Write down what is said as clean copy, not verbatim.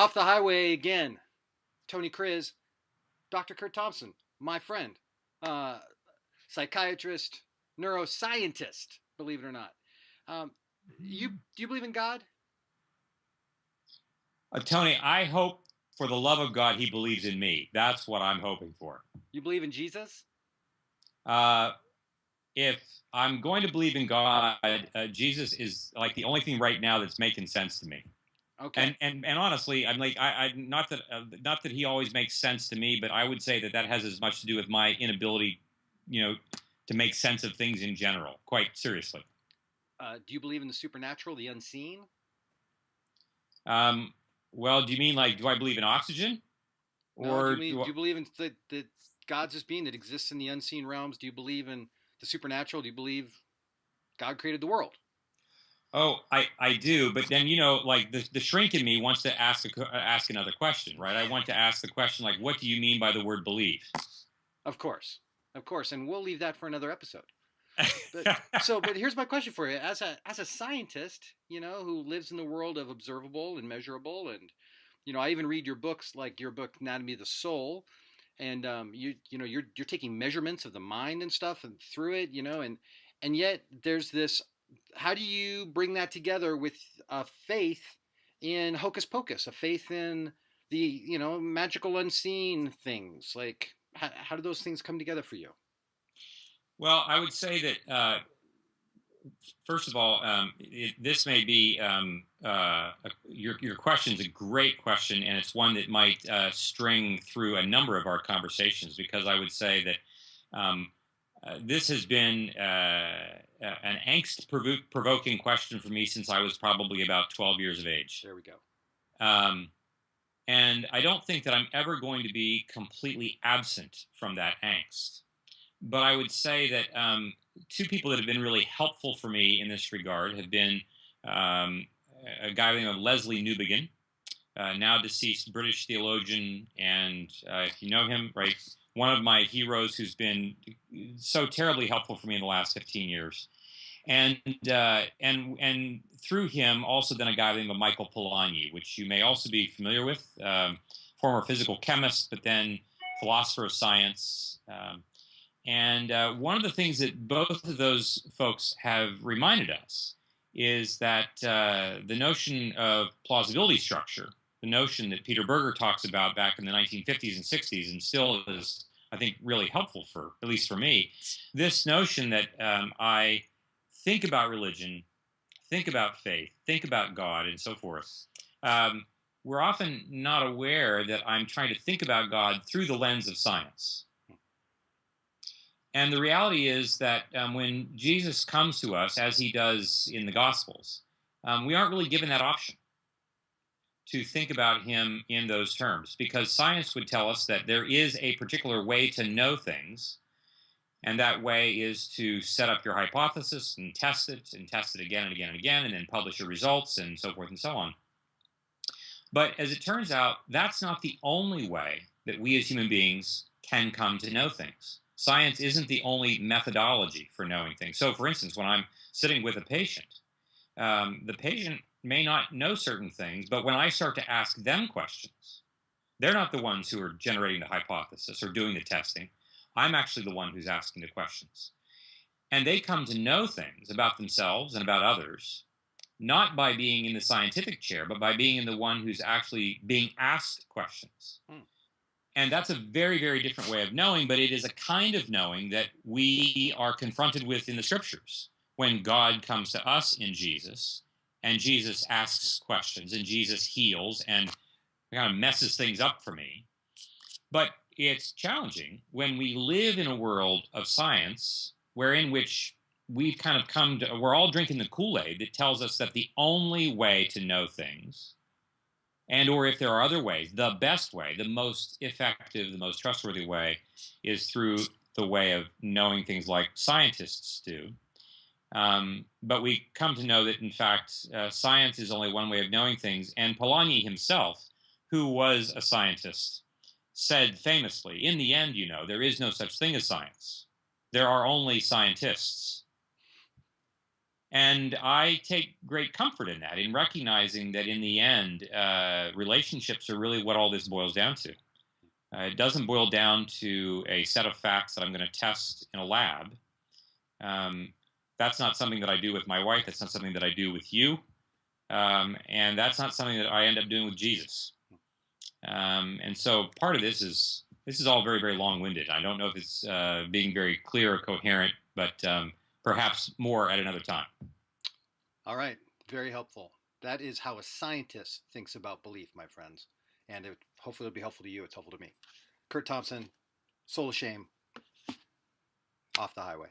off the highway again. Tony Kriz, Dr. Curt Thompson, my friend, uh, psychiatrist, neuroscientist, believe it or not. Um, do you believe in God? Tony, I hope for the love of God he believes in me. That's what I'm hoping for. You believe in Jesus? Uh, if I'm going to believe in God, Jesus is like the only thing right now that's making sense to me. Okay. And honestly, I'm like I not that he always makes sense to me, but I would say that has as much to do with my inability, to make sense of things in general. Quite seriously. Do you believe in the supernatural, the unseen? Well, do you mean like do I believe in oxygen, No. Do or you mean do you believe in the God's just being that exists in the unseen realms? Do you believe in the supernatural? Do you believe God created the world? Oh, I do, but then like the shrink in me wants to ask another question, right? I want to ask the question like, what do you mean by the word believe? Of course, and we'll leave that for another episode. But here's my question for you: as a scientist, who lives in the world of observable and measurable, and I even read your books, like your book Anatomy of the Soul, and you're taking measurements of the mind and stuff, and through it, and yet there's this. How do you bring that together with a faith in hocus pocus, a faith in the magical unseen things? Like, how do those things come together for you? Well, I would say that first of all, this may be your question is a great question, and it's one that might string through a number of our conversations because I would say that this has been an angst-provoking question for me since I was probably about 12 years of age. There we go. And I don't think that I'm ever going to be completely absent from that angst. But I would say that two people that have been really helpful for me in this regard have been a guy named Leslie Newbigin, now deceased British theologian, and if you know him, right, one of my heroes who's been so terribly helpful for me in the last 15 years. And through him, also then a guy named Michael Polanyi, which you may also be familiar with, former physical chemist, but then philosopher of science. And one of the things that both of those folks have reminded us is that the notion of plausibility structure, the notion that Peter Berger talks about back in the 1950s and 60s, and still is, I think, really helpful for, at least for me, this notion that I think about religion, think about faith, think about God, and so forth. We're often not aware that I'm trying to think about God through the lens of science. And the reality is that when Jesus comes to us, as he does in the Gospels, we aren't really given that option to think about him in those terms, because science would tell us that there is a particular way to know things, and that way is to set up your hypothesis and test it again and again and again, and then publish your results and so forth and so on. But as it turns out, that's not the only way that we as human beings can come to know things. Science isn't the only methodology for knowing things. So, for instance, when I'm sitting with a patient, the patient may not know certain things, but when I start to ask them questions, they're not the ones who are generating the hypothesis or doing the testing. I'm actually the one who's asking the questions. And they come to know things about themselves and about others, not by being in the scientific chair, but by being in the one who's actually being asked questions. And that's a very, very different way of knowing, but it is a kind of knowing that we are confronted with in the scriptures when God comes to us in Jesus, and Jesus asks questions, and Jesus heals, and kind of messes things up for me. But it's challenging when we live in a world of science in which we've kind of we're all drinking the Kool-Aid that tells us that the only way to know things, and or if there are other ways, the best way, the most effective, the most trustworthy way, is through the way of knowing things like scientists do. But we come to know that, in fact, science is only one way of knowing things. And Polanyi himself, who was a scientist, said famously, in the end, there is no such thing as science. There are only scientists. And I take great comfort in that, in recognizing that in the end, relationships are really what all this boils down to. It doesn't boil down to a set of facts that I'm going to test in a lab. Um, that's not something that I do with my wife. That's not something that I do with you. And that's not something that I end up doing with Jesus. And so part of this is all very, very long-winded. I don't know if it's being very clear or coherent, but perhaps more at another time. All right. Very helpful. That is how a scientist thinks about belief, my friends. And hopefully it'll be helpful to you. It's helpful to me. Curt Thompson, Soul of Shame, off the highway.